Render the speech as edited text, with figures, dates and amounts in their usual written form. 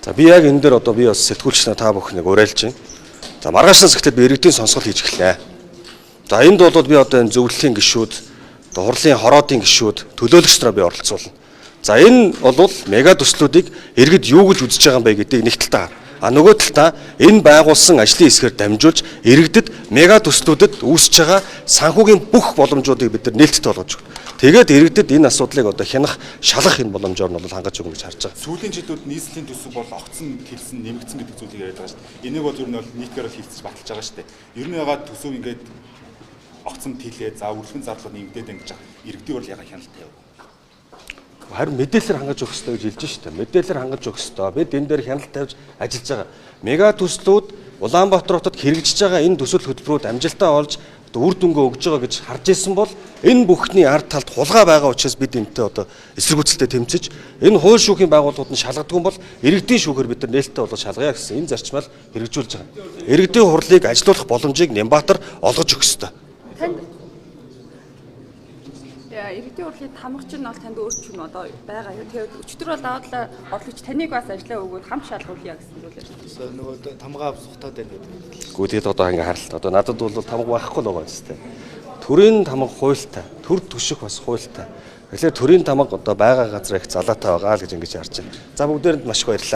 За би яг энэ дээр одоо би бас сэтгүүлч та бүхнийг уриалж байна. За маргааш нас гэхэд би иргэдийн сонсгол хийж эхэлнэ. За энд бол би одоо энэ зөвлөлийн гишүүд, хурлын хороодын гишүүд, төлөөлөгч нараа би оролцуулна. За энэ бол мега төслүүдийг иргэд юу гэж үзэж байгаа юм бэ гэдгийг нэг талдаа. Нөгөө талдаа энэ байгуулсан ажлын хэсгээр дамжуулж иргэдэд мега төслүүдэд үүсэж байгаа санхүүгийн бүх боломжуудыг бид нар нээлттэй болгож өгнө. Тэгээд иргэдэд энэ асуудлыг одоо хянах, шалгах энэ боломжоор нь бол хангаж өгнө гэж харж байгаа. Сүүлийн жилүүд нийслэлийн төсөв бол огцон хэлсэн, нэмэгдсэн гэдэг зүйлийг яриад байгаа шүү дээ. Энийг бол ер нь бол нийтгээр хэлцэж баталж байгаа шүү дээ. Ер нь ягаад төсөв ингээд огцон тэлээ, за үргэлжлэн зарлууд нэмэгдээд ингэж байгаа. Иргэдийн бол ягаад хяналттай яв. Харин мэдээлэлээр хангаж өгөх хэрэгтэй гэж хэлж шүү дээ. Мэдээлэлээр хангаж өгөх хэрэгтэй. Бид энэ дээр хяналт тавьж ажиллаж байгаа. Мега төслүүд Улаанбаатар хотод хэрэгжиж байгаа энэ төсөл хөтөлбөрүүд амжилтаа олж үр дүнгээ өгж байгаа гэж харж ирсэн бол энэ бүхний ард талд хулгай байгаа учраас бид энэтэй одоо эсэргүүцэлтэй тэмцэж энэ хууль шүүхийн байгууллагууд нь шалгадаг юм бол иргэдийн шүүхээр бид нар нээлттэй болоод шалгая гэсэн энэ зарчмаар хэрэгжүүлж байгаа. Иргэдийн хурлыг ажилуулах боломжийг Нямбатар олгож өгөх ёстой. Иргэдийн хурлын тамгач нь бол танд өөрчлөн одоо байгаа юу? Тэгээд өчтөр бол даваад орлогч таныг бас ажиллаа өгөөд хамт шалгуулъя гэсэн зүйл байна. Нөгөө тамга авсухтаад байна гэдэг. Гэхдээ тэгээд одоо ингээ харалт. Одоо надад бол тамга байхгүй л байгаа юм тест. Төрийн тамга хуйлтай, төр төшөх бас хуйлтай. Тэгэхээр төрийн тамга одоо байгаа газар их залаатай байгаа л гэж ингэж харж байна. За бүгдээрэнд маш их баярлалаа.